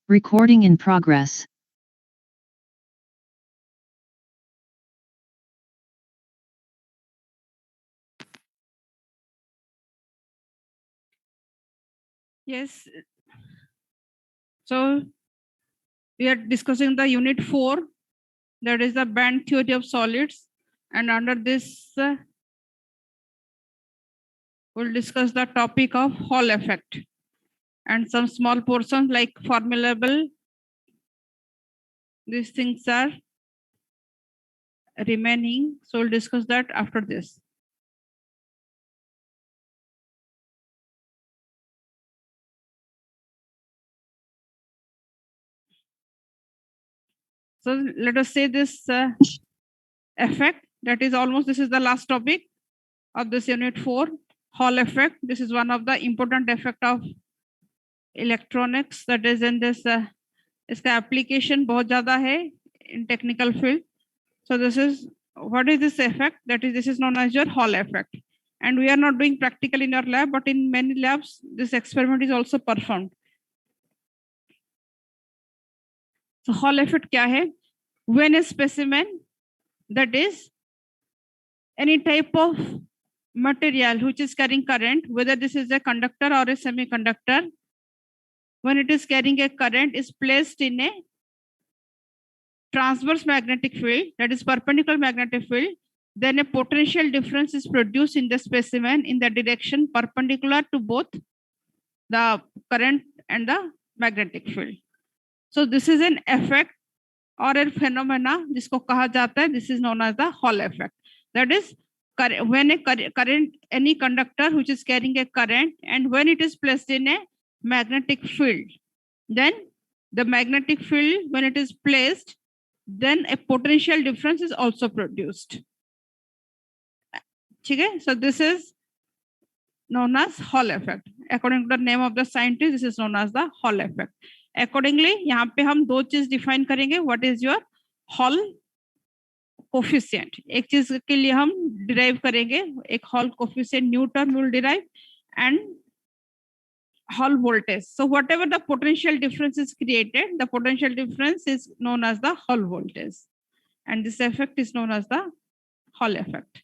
Recording in progress. Yes. So we are discussing the unit 4, that is the band theory of solids, and under this we'll discuss the topic of Hall effect and some small portions like formulable. These things are remaining, so we'll discuss that after this. So let us say this effect, that is almost, this is the last topic of this unit 4, Hall effect. This is one of the important effect of electronics, that is in this इसका application बहुत ज़्यादा है in technical field. So this is, what is this effect? That is, this is known as your Hall effect. And we are not doing practical in our lab, but in many labs, this experiment is also performed. So Hall effect क्या है? When a specimen, that is any type of material which is carrying current, whether this is a conductor or a semiconductor, when it is carrying a current, is placed in a transverse magnetic field, that is perpendicular magnetic field, then a potential difference is produced in the specimen in the direction perpendicular to both the current and the magnetic field. So this is an effect or a phenomena जिसको कहा जाता है, this is known as the Hall effect. That is, when a current, any conductor which is carrying a current, and when it is placed in a magnetic field, then the magnetic field, when it is placed, then a potential difference is also produced. Okay, so this is known as Hall effect. According to the name of the scientist, this is known as the Hall effect. Accordingly, यहाँ पे हम दो चीज define करेंगे. What is your Hall coefficient? एक चीज के लिए हम डिराइव करेंगे, एक Hall coefficient new term will derive, and Hall voltage. So whatever the potential difference is created, the potential difference is known as the Hall voltage, and this effect is known as the Hall effect.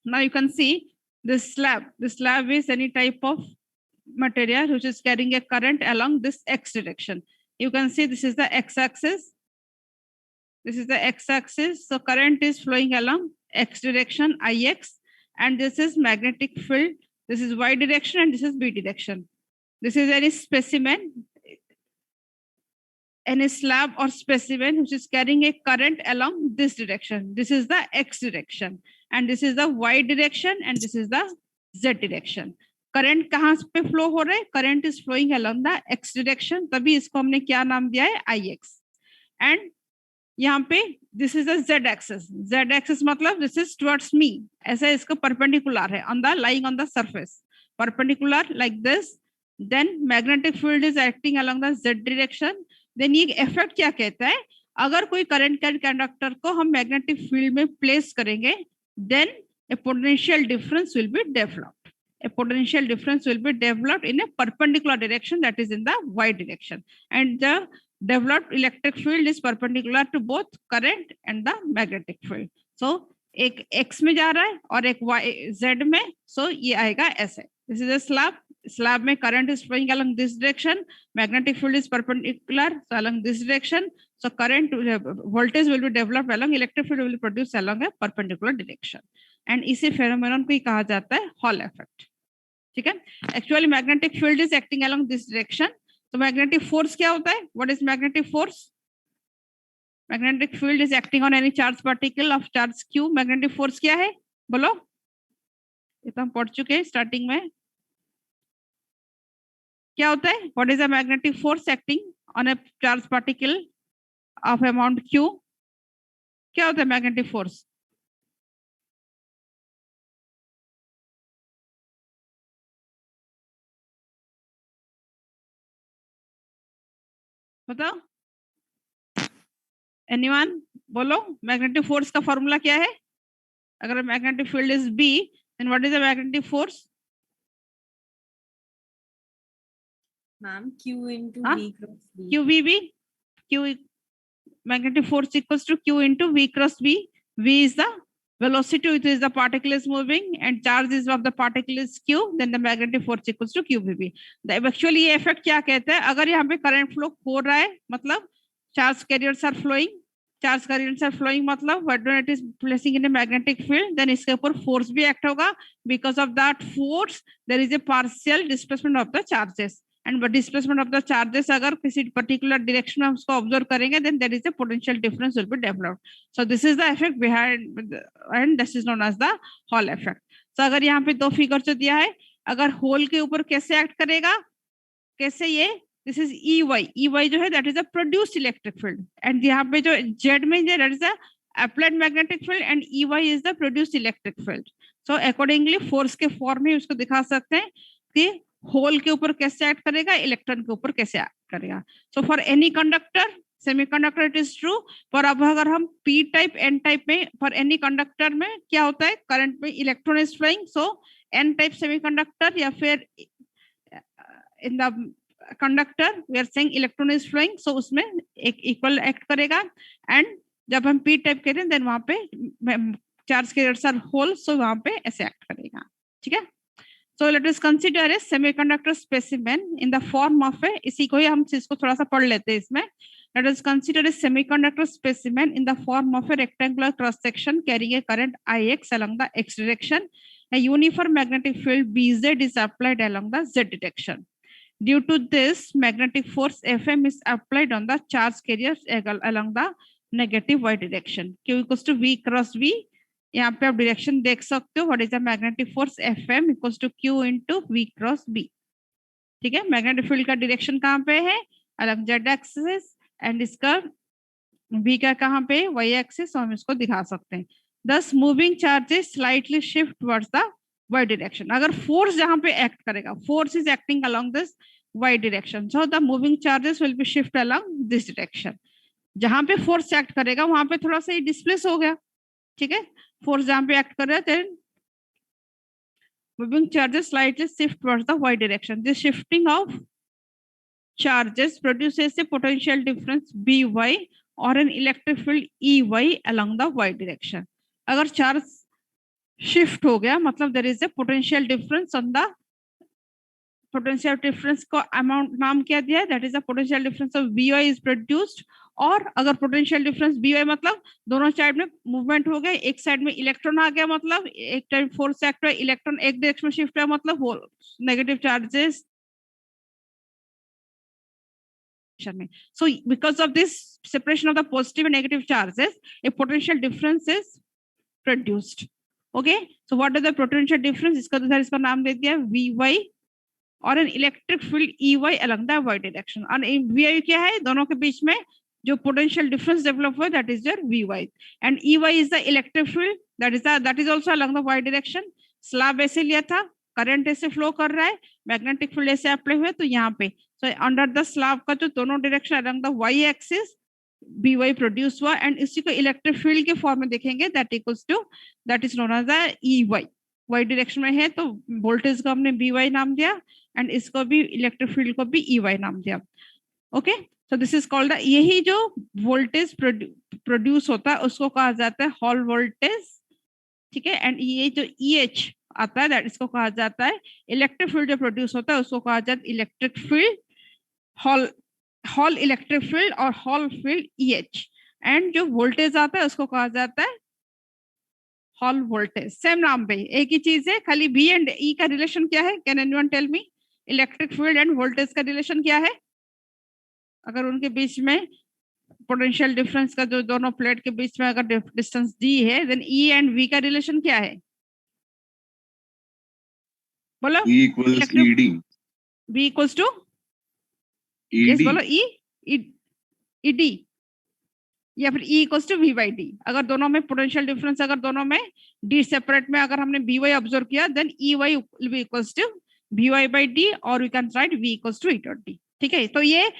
Now you can see this slab. This slab is any type of material which is carrying a current along this x direction. You can see this is the x-axis. This is the x-axis. So current is flowing along x direction, Ix, and this is magnetic field. This is y direction and this is b direction. This is any specimen, any slab or specimen which is carrying a current along this direction. This is the x direction, and this is the y direction, and this is the z direction. Current कहाँ पे flow हो रहा है? Current is flowing along the X direction, तभी इसको हमने क्या नाम दिया है? आई एक्स. एंड यहाँ पे this is the Z axis. Z axis मतलब दिस इज टुवर्ड्स मी, ऐसा इसको परपेंडिकुलर है on the lying on the surface, perpendicular like this. Then magnetic field is acting along the Z direction. देन ये effect क्या कहता है? अगर कोई करंट कैरिंग कंडक्टर को हम मैग्नेटिक फील्ड में प्लेस करेंगे, then a potential difference will be developed. A potential difference will be developed in a perpendicular direction, that is in the y direction, and the developed electric field is perpendicular to both current and the magnetic field. So एक x में जा रहा है और एक y z में, so ये आएगा ऐसे. This is a slab. Slab में current is flowing along this direction, magnetic field is perpendicular, so along this direction, so current voltage will be developed along, electric field will be produced along a perpendicular direction, and इसी phenomenon को ही कहा जाता है Hall effect. ठीक है? Actually magnetic field is acting along this direction. तो magnetic force क्या होता है? What is magnetic force? Magnetic field is acting on any charged particle of charge q. Magnetic force क्या है? बोलो. ये तो हम पढ़ चुके हैं स्टार्टिंग में. क्या होता है? What is the magnetic force acting on a charged particle of amount q? क्या होता है magnetic force? बताओ. Anyone? बोलो. मैग्नेटिक फोर्स का फॉर्मूला क्या है? अगर magnetic field is B, then what is the magnetic force? Ma'am Q into हाँ? V cross B. QVB, Q magnetic force equals to Q into V cross B. V is the velocity with which the particle is moving and charge is of the particle is Q, then the magnetic force equals to QVB. Actually ये effect क्या कहता है, अगर यहाँ पे current flow हो रहा है मतलब charge carriers are flowing, charge carriers are flowing मतलब what it is placing in a magnetic field, then इसके ऊपर force भी act होगा. Because of that force there is a partial displacement of the charges. And displacement of the charges अगर किसी particular direction में हम उसको observe करेंगे, then there is a potential difference will be developed. So this is the effect behind, and this is known as the Hall effect. So अगर यहाँ पे दो फिगर जो दिया है, अगर होल के ऊपर कैसे एक्ट करेगा, कैसे ये, this is EY जो है that is a produced electric field, and यहाँ पे जो Z में है that is a applied magnetic field, and EY is the produced electric field. So accordingly force के फॉर्म में उसको दिखा सकते हैं कि होल के ऊपर कैसे एक्ट करेगा, इलेक्ट्रॉन के ऊपर कैसे एक्ट करेगा. So for any conductor semiconductor it is true. पर अब अगर हम पी टाइप एन टाइप में, फॉर एनी कंडक्टर में क्या होता है, करंट में electron is flowing, so N type semiconductor या फिर in the conductor we are saying electron is flowing, so उसमें एक इक्वल एक्ट करेगा. एंड जब हम पी टाइप करें देन वहां पे चार्ज कैरियर्स आर होल, सो वहां पे ऐसे एक्ट करेगा. ठीक है. So let us consider a semiconductor specimen in the form of a, इसी को ही हम इसको थोड़ा सा पढ़ लेते हैं इसमें. Let us consider a semiconductor specimen in the form of a rectangular cross section carrying a current Ix along the x direction. A uniform magnetic field Bz is applied along the z direction. Due to this, magnetic force Fm is applied on the charge carriers along the negative y direction. Q equals to V cross V. यहाँ पे आप direction देख सकते हो. What is the magnetic force Fm equals to Q into V cross B. ठीक है. Magnetic field का direction कहाँ पे है, अलग z एक्सिस, एंड इसका V का कहाँ पे y एक्सिस, हम इसको दिखा सकते हैं. दस moving charges slightly shift towards the y direction. अगर फोर्स जहाँ पे एक्ट करेगा, force is acting along this y direction, so the moving charges will be shift along this direction. जहाँ पे फोर्स एक्ट करेगा वहां पे थोड़ा सा डिस्प्लेस हो गया. ठीक है. फोर्स जहां पे एक्ट कर रहा है, then moving charges slightly shift towards the y direction. This shifting of charges produces a potential difference By or an electric field Ey along the y direction. अगर चार्ज शिफ्ट हो गया मतलब there is a potential difference on the, potential difference को amount नाम क्या दिया है, that is the potential difference of By is produced. और अगर पोटेंशियल डिफरेंस By मतलब दोनों साइड में मूवमेंट हो गए, एक साइड में इलेक्ट्रॉन आ गया मतलब एक टाइम फोर्स एक्ट हुआ, इलेक्ट्रॉन एक डायरेक्शन में शिफ्ट हुआ मतलब नेगेटिव चार्जेस में. So because of this separation of the positive and negative charges A potential difference is produced. Okay. So what is the potential difference, इसका नाम दे दिया Vy और an electric field Ey along the y direction. और Vy क्या है, दोनों के बीच में जो पोटेंशियल डिफरेंस डेवलप हुआ, that is your Vy, and Ey is the electric field that is also along the y direction. Slab ऐसे लिया था, करंट ऐसे फ्लो कर रहा है, मैग्नेटिक फील्ड ऐसे अप्लाई हुआ, तो यहाँ पे सो अंडर द स्लैब का जो दोनों direction along the y axis By produce हुआ, एंड इसी को इलेक्ट्रिक फील्ड के फॉर्म में देखेंगे, that equals to, that is known as the Ey. y direction में है तो वोल्टेज को हमने By नाम दिया, एंड इसको भी इलेक्ट्रिक फील्ड को भी Ey नाम दिया. Okay. So this is called, यही जो वोल्टेज प्रोड्यूस होता है उसको कहा जाता है हॉल वोल्टेज. ठीक है. एंड ये जो EH आता है, दैट इसको कहा जाता है इलेक्ट्रिक फील्ड जो प्रोड्यूस होता है उसको कहा जाता है electric field hall electric field और हॉल फील्ड EH. एंड जो वोल्टेज आता है उसको कहा जाता है हॉल वोल्टेज. सेम नाम पे एक ही चीज है, खाली V एंड E का रिलेशन क्या है, can anyone tell me? Electric field and voltage का रिलेशन क्या है? अगर उनके बीच में पोटेंशियल डिफरेंस का जो दोनों प्लेट के बीच में अगर डिस्टेंस d है, देन E एंड V का रिलेशन क्या है? बोलो. E equals ED. V equals to ED. yes, बोलो. ED या फिर E equals to V by D. अगर दोनों में पोटेंशियल डिफरेंस, अगर दोनों में D सेपरेट में अगर हमने By ऑब्जर्व किया, then Ey will be equals to Vy by D, और we can write V equals to E dot D. ठीक है. तो ये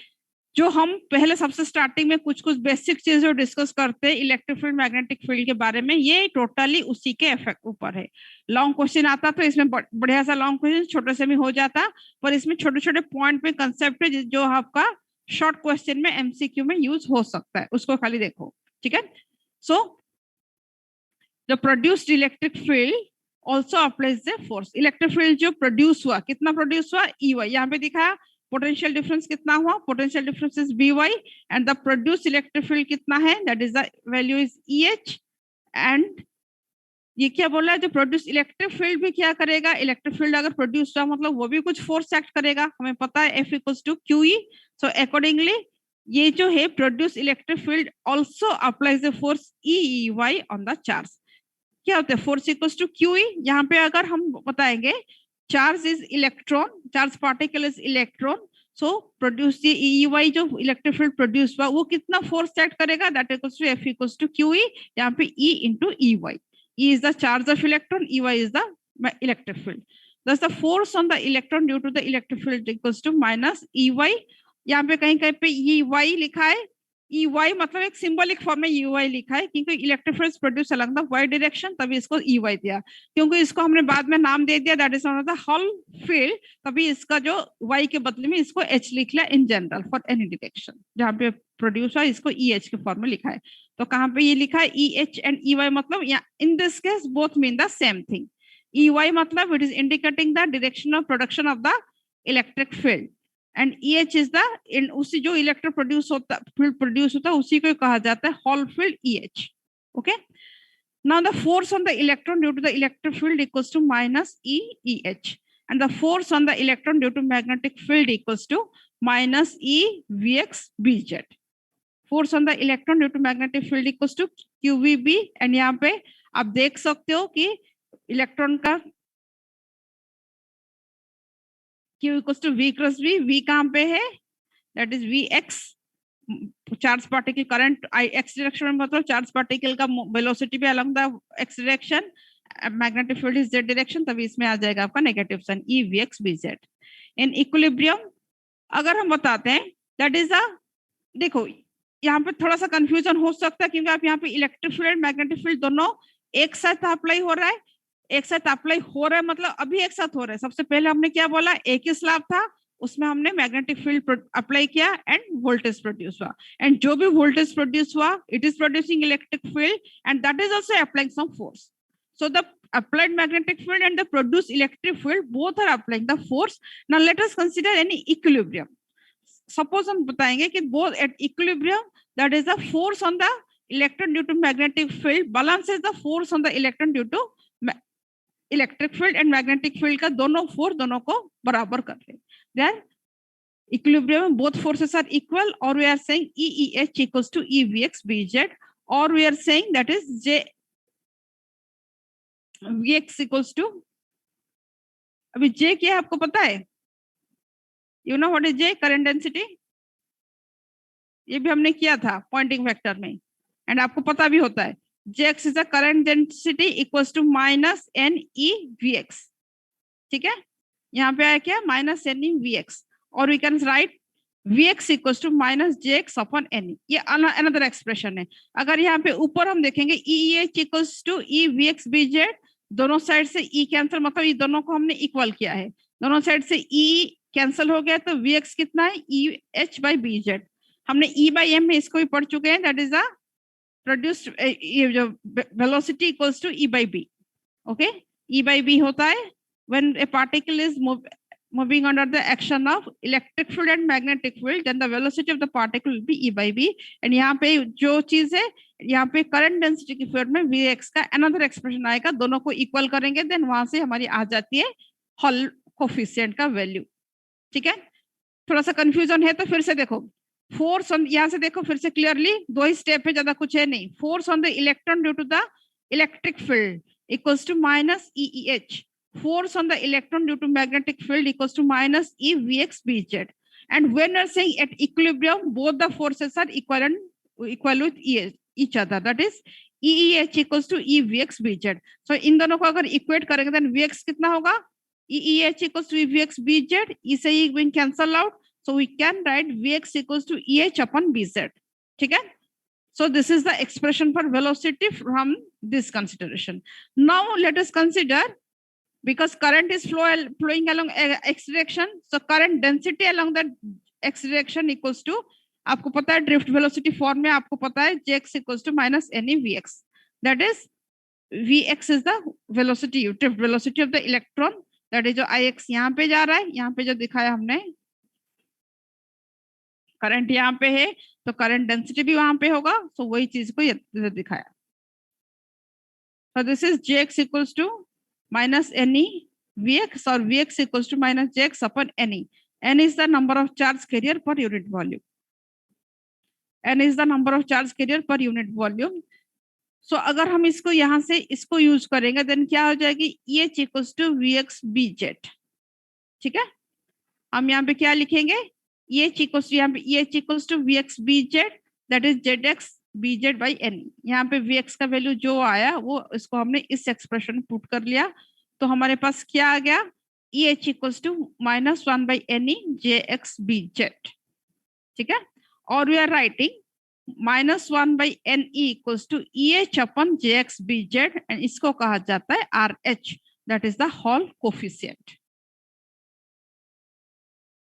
जो हम पहले सबसे स्टार्टिंग में कुछ कुछ बेसिक चीजें डिस्कस करते हैं इलेक्ट्रिक फील्ड मैग्नेटिक फील्ड के बारे में, ये टोटली उसी के इफेक्ट ऊपर है। लॉन्ग क्वेश्चन आता तो इसमें बढ़िया सा लॉन्ग क्वेश्चन छोटे से भी हो जाता, पर इसमें छोटे छोटे पॉइंट पे कंसेप्ट है जो आपका शॉर्ट क्वेश्चन में एमसीक्यू में यूज हो सकता है, उसको खाली देखो, ठीक है। So the produced electric field also applies the force. Electric field जो प्रोड्यूस हुआ, कितना प्रोड्यूस हुआ, ई वाई, यहाँ पे दिखाया पोटेंशियल डिफरेंस कितना हुआ, potential difference is B Y, and the produce electric field कितना है, that is the value is E H. And ये क्या बोला है, जो प्रोड्यूस इलेक्ट्रिक फील्ड भी क्या करेगा, इलेक्ट्रिक फील्ड अगर प्रोड्यूस हुआ मतलब वो भी कुछ फोर्स एक्ट करेगा, हमें पता है F equals to Q E. So accordingly ये जो है produce electric field also applies the force E Y on the charge. क्या होता है, force equals to Q E. यहाँ पे अगर हम बताएंगे charge is electron, charge particle is electron, so produce ये ई वाई जो इलेक्ट्रिक फील्ड प्रोड्यूस हुआ वो कितना फोर्स एक्ट करेगा, that equals to F equals to Q E, यहाँ पे E into E Y. E is the charge of electron, EY is the electric field. Thus the force on the electron due to the electric field equals to minus EY. यहाँ पे कहीं कहीं पे EY लिखा है, EY मतलब एक symbolic form में EY लिखा है क्योंकि electric field produce along the Y direction, तभी इसको EY दिया। क्योंकि इसको हमने बाद में नाम दे दिया that is known as the Hall field, तभी इसका जो Y के बदले में इसको H लिख लिया in general for any direction. जहाँ पे प्रोड्यूस हुआ इसको EH के फॉर्म में लिखा है, तो कहाँ पे ये लिखा है EH एंड EY मतलब in this case both mean the same thing. EY मतलब it is indicating the direction of production of the electric field, and EH is the उसी जो इलेक्ट्रिक प्रोड्यूस होता फील्ड प्रोड्यूस होता है उसी को कहा जाता है Hall field EH। Okay, now the force on the electron due to the electric field equals to minus EH, and the force on the electron due to magnetic field equals to minus EVx BZ. Force on the electron due to magnetic field equals to QVB, and यहाँ पे आप देख सकते हो कि electron का Q equals to V cross V, V कहाँ पे है, that is Vx, charge particle current x direction में मतलब चार्ज पार्टिकल का वेलोसिटी भी along the x direction, magnetic field is z direction, तभी इसमें आ जाएगा आपका negative sign EVx BZ। In equilibrium अगर हम बताते हैं दैट इज अ, देखो यहाँ पे थोड़ा सा कंफ्यूजन हो सकता है क्योंकि आप यहाँ पे electric field and magnetic field दोनों एक साथ अप्लाई हो रहा है, एक साथ अप्लाई हो रहा है मतलब अभी एक साथ हो रहा है। सबसे पहले हमने क्या बोला, एक ही स्लैब था उसमें हमने मैग्नेटिक फील्ड अप्लाई किया एंड वोल्टेज प्रोड्यूस हुआ, एंड जो भी वोल्टेज प्रोड्यूस हुआ it is producing electric field and that is also applying some force. So the applied magnetic field and the produced electric field both are applying the force. Now let us consider any equilibrium. Suppose हम बताएंगे कि both at equilibrium, that is the force on the electron due to magnetic field balances the force on the electron due to electric field, and magnetic field का दोनों force दोनों को बराबर कर ले। Then equilibrium both forces are equal, or we are saying EEH equals to EVx BZ, or we are saying that is J Vx equals to, अभी J क्या है आपको पता है, you know what is J, current density, ये भी हमने किया था पॉइंटिंग वेक्टर में, एंड आपको पता भी होता है Jx is a current density equals to minus NeVx, ठीक है, यहाँ पे आया क्या माइनस NeVx, और we can write Vx equals to minus Jx upon Ne, ये अनदर एक्सप्रेशन है। अगर यहाँ पे ऊपर हम देखेंगे EEH equals to EVx BZ, दोनों साइड से E कैंसिल, मतलब ये दोनों को हमने इक्वल किया है, दोनों साइड से E कैंसिल हो गया तो Vx कितना है EH by BZ, हमने E by M में इसको भी पढ़ चुके हैं, दैट इज द प्रोड्यूस्ड जो velocity equals to E by B। Okay, E by B होता है when a particle is moving under the action of electric field and magnetic field, then the velocity of the particle will be E by B, and यहाँ पे जो चीज है यहाँ पे current density की फील्ड में Vx का अनदर एक्सप्रेशन आएगा, दोनों को इक्वल करेंगे देन वहां से हमारी आ जाती है हॉल कोफिशिएंट का वैल्यू, ठीक है। थोड़ा सा कंफ्यूजन है तो फिर से देखो, फोर्स ऑन, यहाँ से देखो फिर से क्लियरली, दो ही स्टेप है, ज्यादा कुछ है नहीं। Force on the electron due to the electric field equals to minus EEH, force on the electron due to magnetic field equals to minus EVx BZ, and when we are saying at equilibrium both the forces are equal with each other, that is EEH equals to EVx BZ। so इन दोनों को अगर equate करेंगे then Vx कितना होगा, EEH equals to EVx BZ, E से E will cancel out, so we can write Vx equals to EH upon Bz. ठीक है? So this is the expression for velocity from this consideration. Now let us consider, because current is flowing along x direction, so current density along that x direction equals to, आपको पता है drift velocity form में आपको पता है Jx equals to minus NE Vx. That is Vx is the velocity, drift velocity of the electron. That is जो Ix यहाँ पे जा रहा है, यहाँ पे जो दिखाया हमने करंट यहाँ पे है, तो करंट डेंसिटी भी वहां पे होगा, so वही चीज को दिखाया. So this is Jx equals to minus Ne Vx, or Vx equals to minus Jx upon Ne. N is the number of charge carrier per unit volume. N is the number of charge carrier per unit volume. So अगर हम इसको यहाँ से इसको use करेंगे, then क्या हो जाएगी, EH equals to Vx Bz. ठीक है? हम यहाँ पे क्या लिखेंगे, EH equals to, यहाँ पे EH equals to Vx Bz, that is Zx Bz by Ne. यहाँ पे Vx का वैल्यू जो आया वो इसको हमने इस एक्सप्रेशन में पुट कर लिया, तो हमारे पास क्या आ गया, EH equals to minus 1 by Ne Jx Bz. ठीक है? और we are writing minus 1 by Ne equals to EH upon Jx Bz, and इसको कहा जाता है RH, that is the Hall coefficient.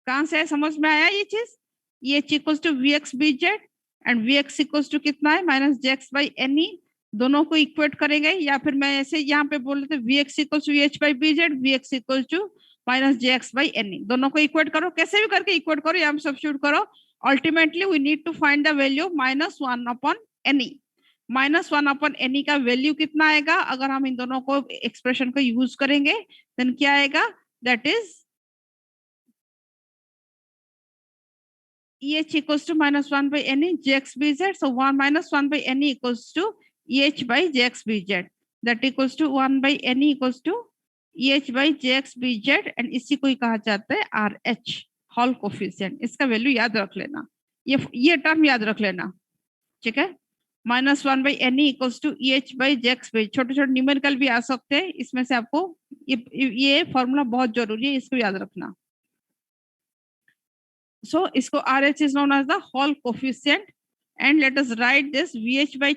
कहां से समझ में आया ये चीज, EH equals to Vx Bz and Vx equals to कितना है, minus Jx by Ne. दोनों को इक्वेट करेंगे, या फिर मैं ऐसे यहाँ पे बोल रहे थे Vx equals to EH by Bz, Vx equals to minus Jx by Ne. दोनों को इक्वेट करो, कैसे भी करके इक्वेट करो, यहाँ पे सब्स्टिट्यूट करो. Ultimately we need to find the value minus 1 upon Ne. minus 1 upon Ne का वैल्यू कितना आएगा, अगर हम इन दोनों को एक्सप्रेशन को यूज करेंगे, देन क्या आएगा, that is EH equals to minus 1 by Ne Jx Bz. So 1 minus 1 by Ne equals to EH by Jx Bz. That equals to 1 by Ne equals to EH by Jx Bz, and इसी को ही कहा जाता है RH, hall coefficient. इसका value याद रख लेना, ये टर्म याद रख लेना. ठीक है? minus 1 by Ne equals to EH by Jx Bz. छोटे छोटे न्यूमेरिकल भी आ सकते हैं, इसमें से आपको ये फॉर्मूला बहुत जरूरी है, इसको याद रखना. So इसको RH is known as the Hall coefficient, and let us write this VH by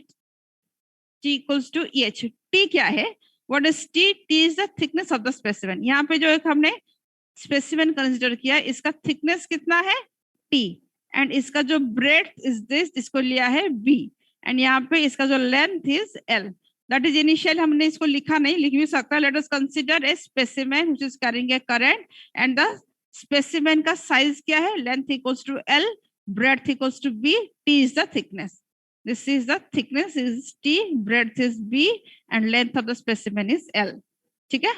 T equals to EH. T क्या है? What is T? T is the thickness of the specimen. यहाँ पे जो एक हमने specimen consider किया, इसका thickness कितना है, T, and इसका जो breadth is this, इसको लिया है B, and यहाँ पे इसका जो length is L. That is initial, हमने इसको लिखा नहीं, लिख भी सकता. Let us consider a specimen which is carrying a current, and the specimen का size क्या है, length equals to L, breadth equals to B, T is the thickness. This is the thickness is T, breadth is B, and length of the specimen is L. ठीक है?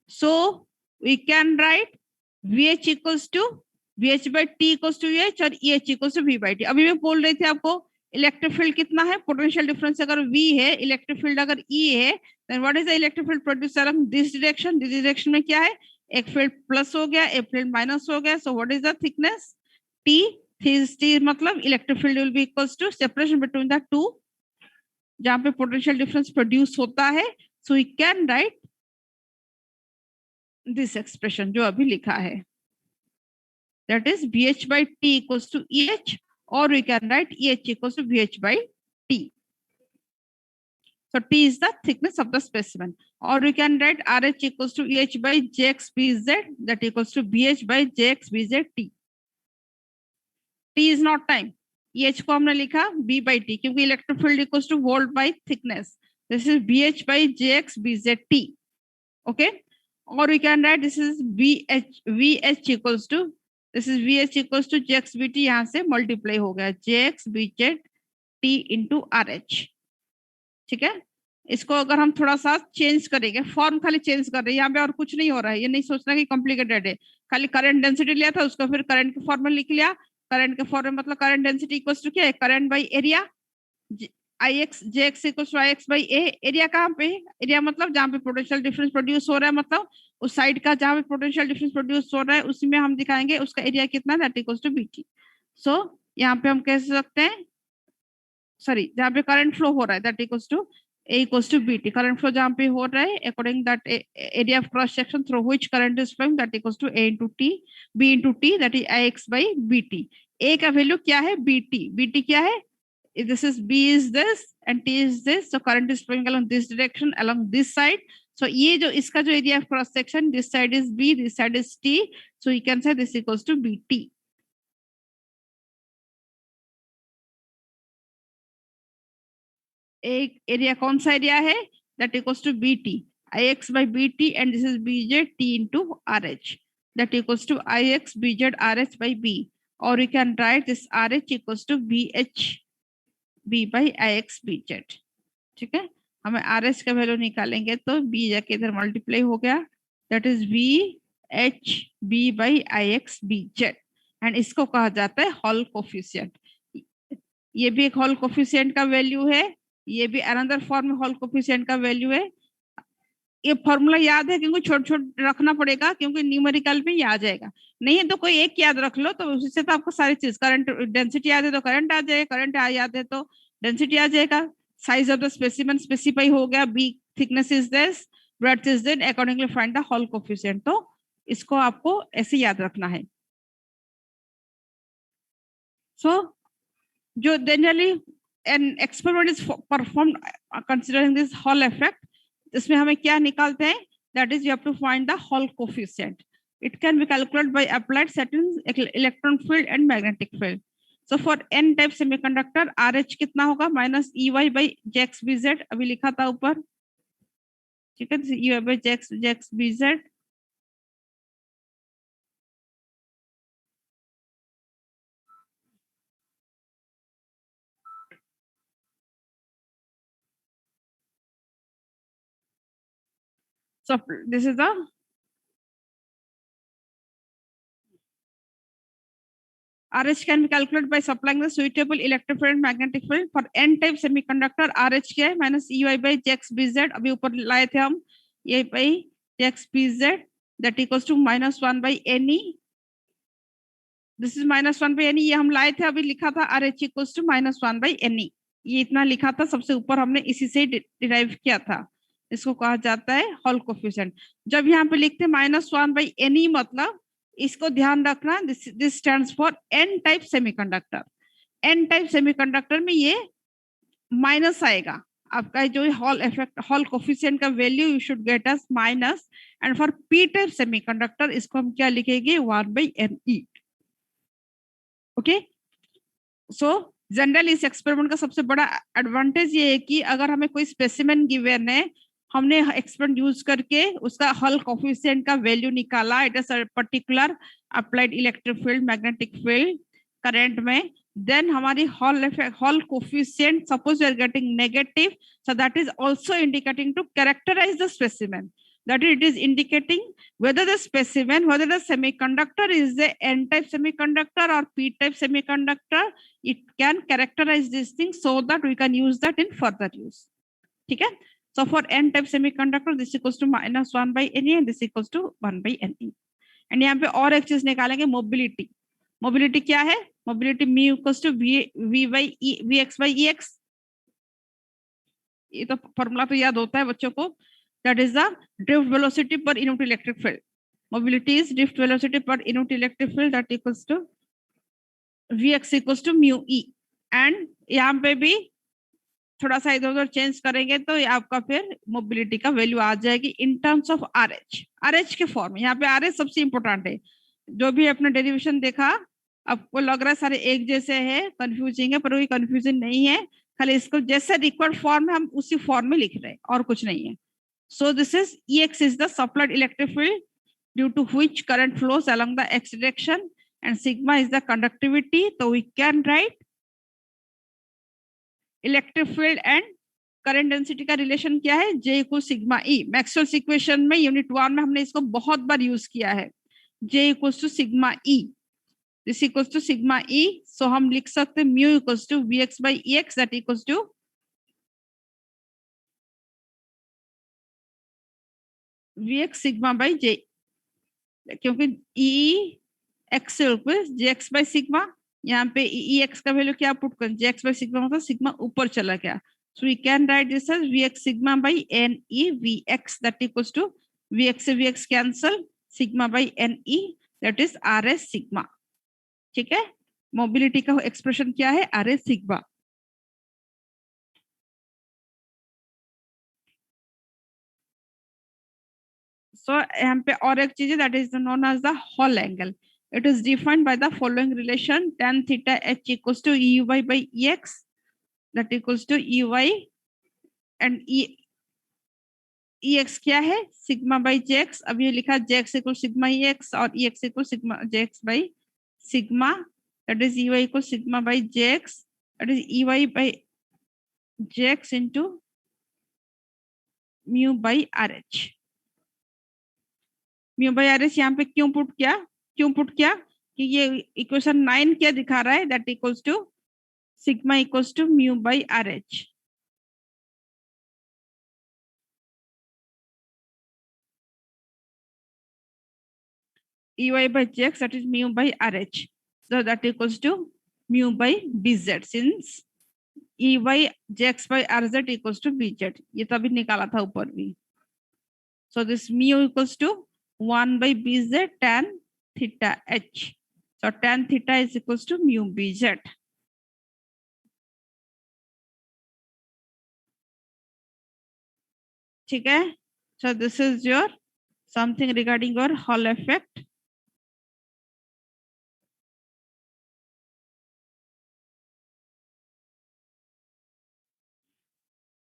So we can write VH equals to VH by T equals to EH, और EH equals to V by T. अभी मैं बोल रही थी आपको electric field कितना है, पोटेंशियल डिफरेंस अगर V है, इलेक्ट्रिक फील्ड अगर E है, then what is the electric field produced along this direction? This direction में क्या है, एक फील्ड प्लस हो गया, एक फील्ड माइनस हो गया. So what is the thickness, T. T मतलब electric field will be equals to separation between the two, जहां पे पोटेंशियल डिफरेंस प्रोड्यूस होता है. So we can write this expression जो अभी लिखा है, that is VH by T equals to EH, or we can write EH equals to VH by T. So T is the thickness of the specimen, or we can write RH equals to EH by Jx Bz, that equals to BH by Jx Bz T. T is not time. EH को हमने लिखा B by T, क्योंकि electric field equals two volt by thickness. This is BH by Jx Bz T. Okay, or we can write this is VH equals to, this is VH equals to Jx Bt, यहाँ से multiply हो गया Jx Bz T into RH. ठीक है? इसको अगर हम थोड़ा सा चेंज करेंगे, फॉर्म खाली चेंज कर रहे हैं, यहाँ पे और कुछ नहीं हो रहा है, ये नहीं सोचना कि कॉम्प्लिकेटेड है. खाली करंट डेंसिटी लिया था, उसको फिर करंट के फॉर्म में लिख लिया. करंट के फॉर्म में मतलब करंट डेंसिटी इक्वल्स टू क्या है, current by area, Ix Jx equals to Ix by A. Area कहाँ पे, एरिया मतलब जहाँ पे पोटेंशियल डिफरेंस प्रोड्यूस हो रहा है, मतलब उस साइड का जहाँ पे पोटेंशियल डिफरेंस प्रोड्यूस हो रहा है, उसी में हम दिखाएंगे उसका एरिया कितना, दैट इक्वल्स टू Bt. सो यहाँ पे हम कह सकते हैं, सॉरी, जहाँ पे करंट फ्लो हो रहा है, that equals to A equals to BT. Current flow जहाँ पे हो रहा है according that area of cross section through which current is flowing that equals to A into T, B into T, that is Ix by BT. A का value क्या है? BT. BT क्या है? This is B is this and T is this. So current is flowing along this direction, along this side. So ये जो इसका जो area of cross section, this side is B, this side is T. So you can say this equals to BT. एक area कौन सा area है? That equals to BT. Ix by BT and this is BJ T into RH. That equals to Ix BZ RH by B. Or you can write this RH equals to BH B by Ix BZ. ठीक है, हमें RH का value निकालेंगे तो B जाके इधर multiply हो गया, that is BH B by Ix BZ. And इसको कहा जाता है हॉल कोफिशिएंट. ये भी एक हॉल कोफिशिएंट का वैल्यू है, ये भी अनदर फॉर्म में हॉल कोफिशिएंट का वैल्यू है. ये फॉर्मूला याद है क्योंकि छोट छोट रखना पड़ेगा क्योंकि न्यूमेरिकल में ही आ जाएगा. नहीं तो कोई एक याद रख लो तो उससे तो आपको सारी चीज, करंट डेंसिटी याद है तो करंट आ जाएगा, करंट याद है तो डेंसिटी आ जाएगा. Size of the specimen specify हो गया, B thickness is this, breadth is this, accordingly find the Hall coefficient. तो इसको आपको ऐसे याद रखना है. सो जो generally an experiment is performed considering this Hall effect, इसमें हमें क्या निकालते हैं? That is you have to find the Hall coefficient. It can be calculated by applied certain electron field and magnetic field. So for n type semiconductor RH कितना होगा? minus EY by JXBZ. अभी लिखा था ऊपर, ठीक है, EY by JXBZ. So this is the RH can be calculated by supplying the suitable electric field and magnetic field. For n-type semiconductor RH क्या है? minus EY by JXBZ. अभी ऊपर लाए थे हम, EY by JXBZ that equals to -1 by NE. This is -1 by NE. ये हम लाए थे, अभी लिखा था RH equals to -1 by NE. ये इतना लिखा था, सबसे ऊपर हमने इसी से डिराइव किया था. इसको कहा जाता है हॉल कोफिशिएंट. जब यहाँ पे लिखते हैं -1 by NE मतलब इसको ध्यान रखना, this stands for N type semiconductor. N type semiconductor में ये माइनस आएगा. आपका जो हॉल इफेक्ट हॉल कोफिशिएंट का value you should get us minus. And for P type semiconductor इसको हम क्या लिखेंगे? 1 by NE. Okay, so generally इस एक्सपेरिमेंट का सबसे बड़ा एडवांटेज ये है कि अगर हमें कोई स्पेसिमेन गिवन है, हमने एक्सपेरिमेंट यूज करके उसका हॉल कोफिशिएंट का वैल्यू निकाला, it is a particular applied electric field, magnetic field, current में, देन हमारी Hall coefficient suppose we are getting negative, so that is also indicating to characterize the specimen. That it is indicating whether the specimen, whether the semiconductor is the n-type semiconductor or p-type semiconductor. It can characterize these things so that we can use that in further use. ठीक है. So for n-type semiconductor, this equals to -1 by NE and this equals to 1 by NE. And यहाँ पे और एक चीज निकालेंगे, mobility. Mobility क्या है? Mobility mu equals to v by e, vx by ex. ये तो फॉर्मूला तो याद होता है बच्चों को. That is the drift velocity per unit electric field. Mobility is drift velocity per unit electric field, that equals to Vx equals to mu e. And यहाँ पे भी थोड़ा सा इधर उधर चेंज करेंगे तो आपका फिर मोबिलिटी का वैल्यू आ जाएगी in terms of RH. RH के फॉर्म में, यहाँ पे RH सबसे इंपॉर्टेंट है. जो भी अपना डेरिवेशन देखा आपको लग रहा है सारे एक जैसे है, कंफ्यूजिंग है, पर वही कंफ्यूजन नहीं है. खाली इसको जैसे रिक्वायर्ड फॉर्म है हम उसी फॉर्म में लिख रहे हैं और कुछ नहीं है. So this is Ex is the supplied electric field due to which current flows along the x direction, and sigma is the conductivity. So we can write electric field and current density का relation क्या है? J equals sigma E. Maxwell's equation में unit 1 में हमने इसको बहुत बार use किया है. J equals to sigma E. This equals to sigma E. So हम लिख सकते हैं mu equals to Vx by Ex, that equals to Vx sigma by J, क्योंकि E x Jx by sigma. यहाँ पे Ex का वैल्यू क्या put कर, Jx by sigma मतलब सिग्मा ऊपर चला गया, So we can write this as Vx sigma by Ne Vx, that equals to Vx से Vx cancel, sigma by Ne, that is Rs sigma. ठीक है, मोबिलिटी का एक्सप्रेशन क्या है? Rs sigma. So यहाँ पे और एक चीज है, that is known as the Hall angle. It is defined by the following relation: tan theta h equals to Ey by Ex, that equals to Ey, and Ex क्या है? Sigma by Jx. अब ये लिखा Jx equal sigma Ex और Ex equal sigma Jx by sigma, that is Ey equal sigma by Jx, that is Ey by Jx into mu by RH. Mu by R S यहाँ पे क्यों put किया कि ये equation 9 क्या दिखा रहा है? That equals to sigma equals to mu by R H. Ey by Jx, that is mu by RH. So that equals to mu by Bz, since Ey Jx by Rz equals to Bz. ये तभी निकाला था ऊपर भी. So this mu equals to 1 by Bz tan theta h. So tan theta is equals to mu Bz. ठीक है. So this is your something regarding your Hall effect.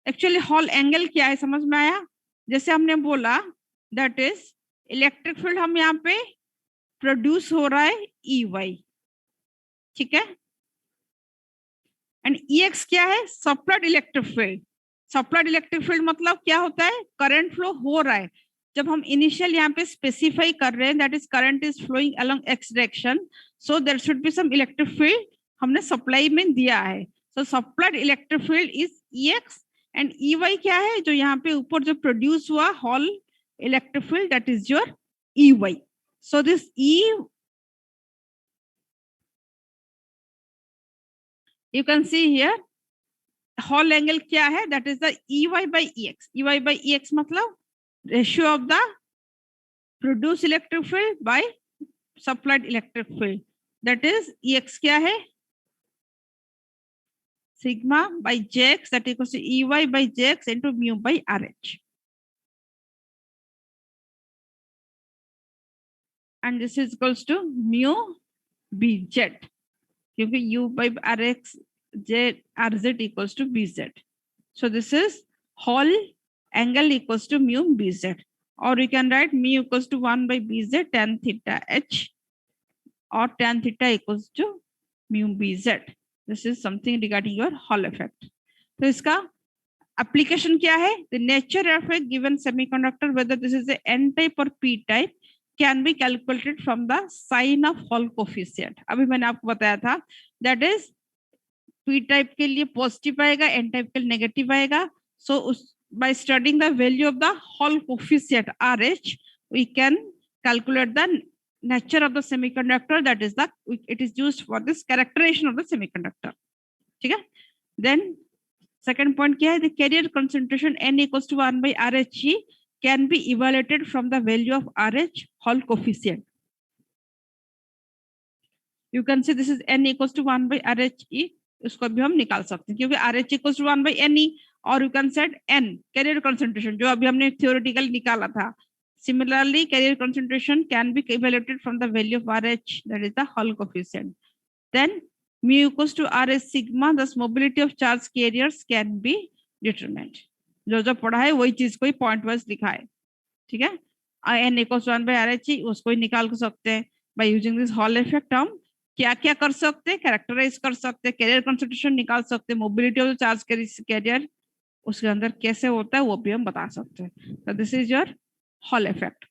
Actually hall angle क्या है समझ में आया? जैसे हमने बोला दैट इज इलेक्ट्रिक फील्ड हम यहाँ पे प्रोड्यूस हो रहा है Ey, ठीक है, एंड Ex क्या है? Supplied electric field. Supplied electric field मतलब क्या होता है? करंट फ्लो हो रहा है. जब हम इनिशियल यहाँ पे स्पेसिफाई कर रहे हैं that is current is flowing along X direction, so there should be some electric field हमने सप्लाई में दिया है. So supplied electric field is Ex and Ey क्या है? जो यहाँ पे ऊपर जो प्रोड्यूस हुआ Hall electric field, that is your Ey. So this you can see here Hall angle क्या है? That is the Ey by Ex. Ey by Ex मतलब ratio of the produce electric field by supplied electric field, that is Ex क्या है? sigma by Jx, that equals to Ey by Jx into mu by RH. And this is equals to mu Bz, क्योंकि U by Rx J Rz equals to Bz. So this is whole angle equals to mu Bz, or you can write mu equals to 1 by Bz tan theta h, or tan theta equals to mu Bz. This is something regarding your Hall effect. तो इसका application क्या है? The nature of a given semiconductor, whether this is a N type or P type, can be calculated from the sign of Hall coefficient. अभी मैंने आपको बताया था that is P type के लिए positive आएगा, N type के लिए negative आएगा. So by studying the value of the Hall coefficient RH, we can calculate the nature of the semiconductor, that is the it is used for this characterization of the semiconductor. ठीक है. Then second point क्या है? The carrier concentration N equals to 1 by RH can be evaluated from the value of RH Hall coefficient. You can see this is N equals to 1 by RH, उसको भी हम निकाल सकते हैं क्योंकि RH equals to 1 by Ne, और you can set N carrier concentration जो अभी हमने theoretically निकाला था. Similarly, carrier concentration can be evaluated from the value of RH, that is the Hall coefficient. Then mu equals to Rs sigma, thus mobility of charge carriers can be determined. जो पढ़ा है वही चीज को ही point wise लिखा है. ठीक है. N equals to 1 by RH उसको ही निकाल सकते हैं by using this Hall effect. हम क्या क्या कर सकते हैं? कैरेक्टराइज कर सकते हैं, कैरियर कंसंट्रेशन निकाल सकते हैं, mobility of the charge carrier उसके अंदर कैसे होता है वो भी हम बता सकते हैं. तो this is your Hall effect.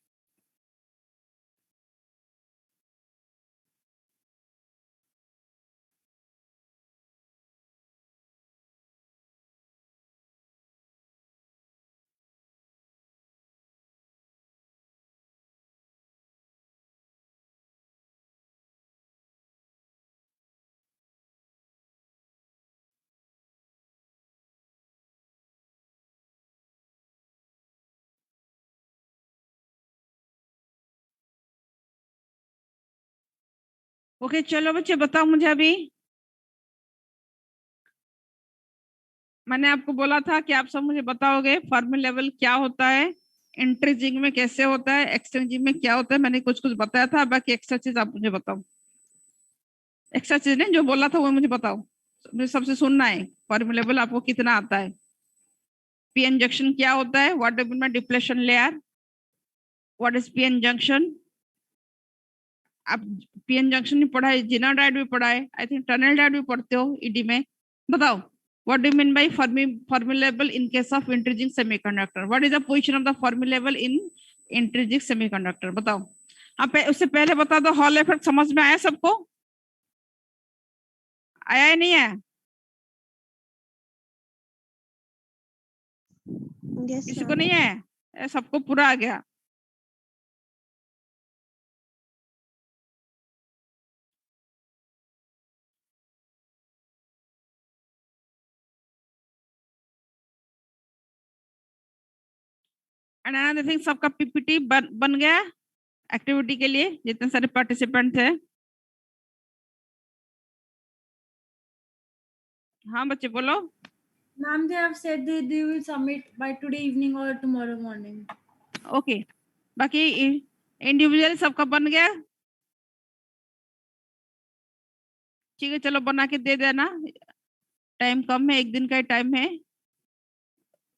Okay चलो बच्चे बताओ मुझे अभी। मैंने आपको बोला था कि आप सब मुझे बताओगे फॉर्मूलेबल क्या होता है, इंटरजिंग में कैसे होता है, एक्सचेंजिंग में क्या होता है। मैंने कुछ कुछ बताया था, बाकी एक्स्ट्रा चीज आप मुझे बताओ। एक्स्ट्रा चीज नहीं, जो बोला था वो मुझे बताओ। मुझे सबसे सुनना है फॉर्मूलेबल आपको कितना आता है। पी एन जंक्शन क्या होता है, what do mean depletion layer, what is PN junction. आप पीएन जंक्शन भी पढ़ा है, जिना डायड भी पढ़ा है, आई थिंक टनल डायड भी पढ़ते हो ईडी में। बताओ what do mean by Fermi level in case of intrinsic semiconductor, what is the position of the Fermi level in intrinsic semiconductor. बताओ। आप उससे पहले बता दो, हॉल इफेक्ट समझ में आया सबको? आया है नहीं है? किसी को नहीं है? सबको पूरा आ गया? एंड अनदर थिंग, सबका पीपीटी बन गया एक्टिविटी के लिए, जितने सारे पार्टिसिपेंट थे। हाँ बच्चे बोलो। Ma'am, they have said they will submit by today evening or tomorrow morning. Okay बाकी इंडिविजुअल सबका बन गया? ठीक है चलो बना के दे देना, टाइम कम है, एक दिन का ही टाइम है।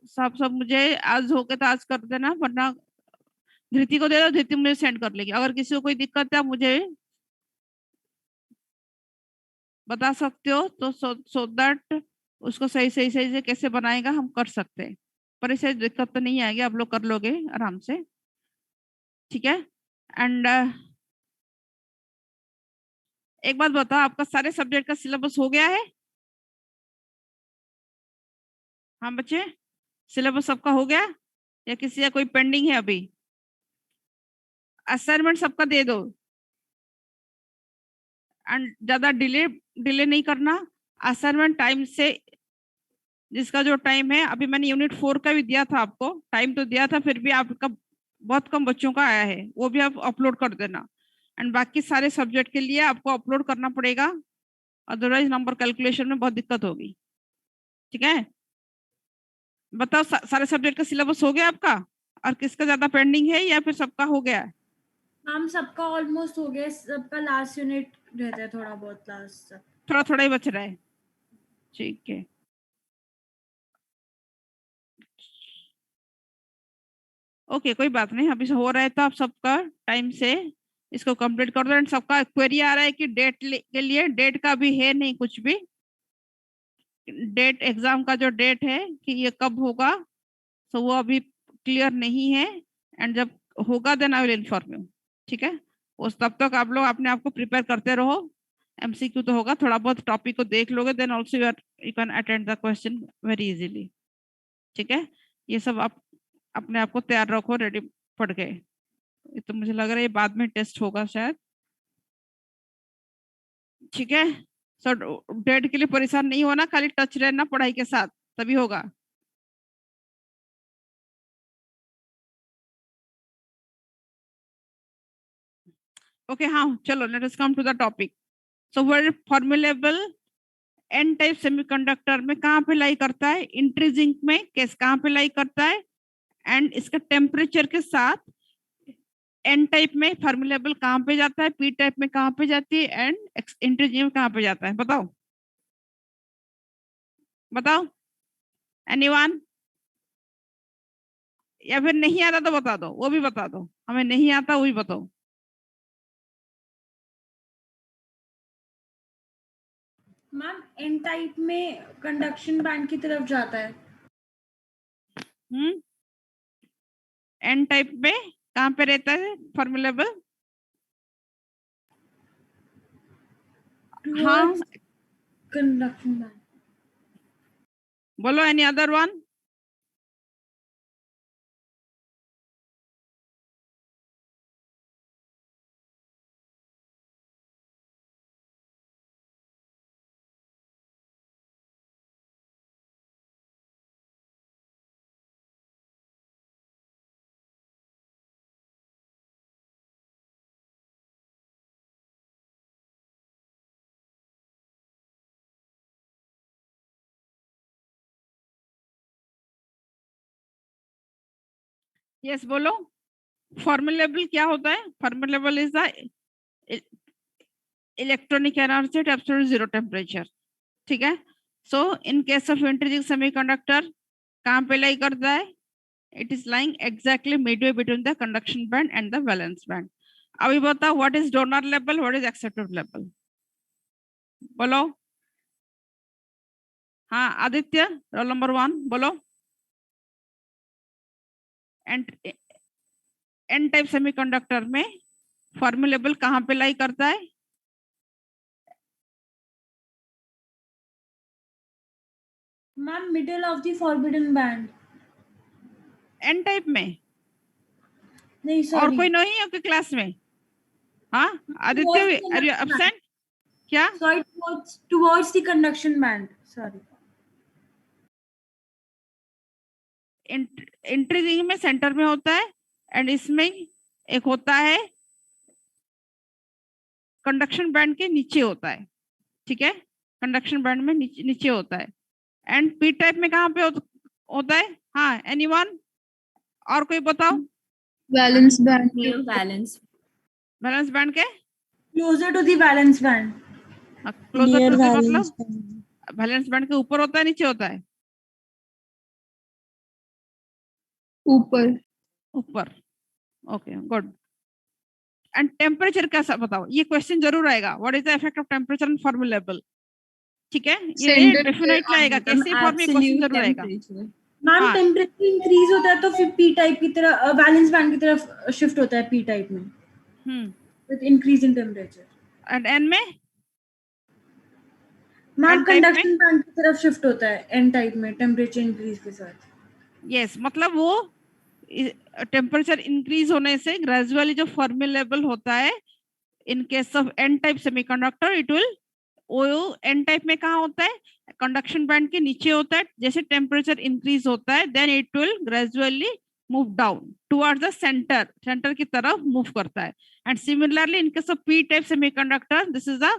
सब मुझे आज होके तो आज कर देना, वरना धृति को दे दो, धृति मुझे सेंड कर लेगी। अगर किसी को कोई दिक्कत है आप मुझे बता सकते हो, तो सो दैट उसको सही सही सही से कैसे बनाएगा हम कर सकते हैं। पर इसे दिक्कत तो नहीं आएगी, आप लोग कर लोगे आराम से, ठीक है। एंड एक बात बताओ, आपका सारे सब्जेक्ट का सिलेबस हो गया है? हाँ बच्चे, सिलेबस सबका हो गया या किसी का कोई पेंडिंग है अभी? असाइनमेंट सबका दे दो, एंड ज्यादा डिले डिले नहीं करना। असाइनमेंट टाइम से, जिसका जो टाइम है, अभी मैंने यूनिट 4 का भी दिया था आपको, टाइम तो दिया था, फिर भी आपका बहुत कम बच्चों का आया है, वो भी आप अपलोड कर देना। एंड बाकी सारे सब्जेक्ट के लिए आपको अपलोड करना पड़ेगा, अदरवाइज नंबर कैलकुलेशन में बहुत दिक्कत होगी, ठीक है। बताओ सारे सब्जेक्ट का सिलेबस हो गया आपका, और किसका ज्यादा पेंडिंग है या फिर सबका हो गया है? मैम सबका ऑलमोस्ट हो गया, सबका लास्ट यूनिट रहता है थोड़ा बहुत लास्ट तक, थोड़ा थोड़ा ही बच रहा है, ठीक है। ओके कोई बात नहीं, अभी से हो रहा है तो आप सबका टाइम से इसको कंप्लीट कर दो। एंड सबका क्वेरी आ रहा है कि डेट के लिए, डेट का भी है नहीं कुछ भी, डेट एग्जाम का जो डेट है कि ये कब होगा, तो वो अभी क्लियर नहीं है। एंड जब होगा then I will inform you, ठीक है। उस तब तक आप लोग अपने आप को प्रिपेयर करते रहो। एमसीक्यू तो होगा, थोड़ा बहुत टॉपिक को देख लोगे, then also you can attend the question very easily, ठीक है। ये सब आप अपने आप को तैयार रखो, रेडी पढ़ के। ये तो मुझे लग रहा है बाद में टेस्ट होगा शायद, ठीक है। सो डेट के लिए परेशान नहीं होना, खाली टच रहना पढ़ाई के साथ, तभी होगा। ओके हाँ चलो, let us come to the topic. So word Fermi level N type semiconductor में कहाँ पे लाई करता है, इंट्रीजिंक में कैस कहाँ पे लाई करता है, एंड इसका टेम्परेचर के साथ एन टाइप में फॉर्मुलेबल कहाँ पे जाता है, पी टाइप में कहाँ पे जाती है, एंड इंट्रीजिंक में कहाँ पे जाता है। बताओ बताओ, एनीवन? या फिर नहीं आता तो बता दो, वो भी बता दो, हमें नहीं आता वो भी बताओ। मैम एन टाइप में कंडक्शन बैंड की तरफ जाता है। एन टाइप में कहाँ पे रहता है फॉर्मुलेबल? हाँ कंडक्शन बैंड। बोलो, एनी अदर वन? यस बोलो, फॉर्मुलेबल क्या होता है? Fermi level is the electronic energy at absolute zero temperature, ठीक है। So in case of intrinsic semiconductor कहाँ पे लाई करता है? It is lying exactly midway between the conduction band and the valence band. अभी बताओ what is donor level, what is acceptor level, बोलो। हाँ आदित्य, रोल नंबर 1 बोलो। एन टाइप सेमीकंडक्टर में फॉर्मुलेबल कहाँ पे लाई करता है? Ma'am middle of the forbidden band. N type में? नहीं और सॉरी, कोई नहीं है आपके क्लास में? हाँ आदित्य, आर यू एब्सेंट क्या? Sorry, towards the conduction band, sorry. Intrinsic में सेंटर में होता है एंड इसमें एक होता है कंडक्शन बैंड के नीचे होता है, ठीक है। कंडक्शन बैंड में नीचे होता है। एंड पी टाइप में कहाँ पे होता है? हाँ एनीवन, और कोई बताओ। Valence band near valence valence band के closer to the valence band. Closer to मतलब वैलेंस बैंड के ऊपर होता है, नीचे होता है? ऊपर। ऊपर, ओके गुड। एंड टेम्परेचर कैसा बताओ, ये क्वेश्चन जरूर आएगा, what is the effect of temperature on Fermi level, ठीक है। ये Center पे डेफिनेटली आएगा, कैसे फॉर्म में क्वेश्चन जरूर आएगा। मैम हाँ। टेम्परेचर इंक्रीज होता है तो फिर पी टाइप की तरह वैलेंस बैंड की तरफ शिफ्ट होता है पी टाइप में with increase in temperature. And N में? मैम N type में? कंडक्शन बैंड की तरफ शिफ्ट होता है एन टाइप में टेम्परेचर इंक्रीज के साथ। यस मतलब वो टेम्परेचर इंक्रीज होने से ग्रेजुअली जो फॉर्मुलेबल होता है in case of N type semiconductor it will, वो एन टाइप में कहाँ होता है? कंडक्शन बैंड के नीचे होता है। जैसे टेम्परेचर इंक्रीज होता है then it will gradually move down towards the centre, centre की तरफ मूव करता है। And similarly in case of P type semiconductor this is the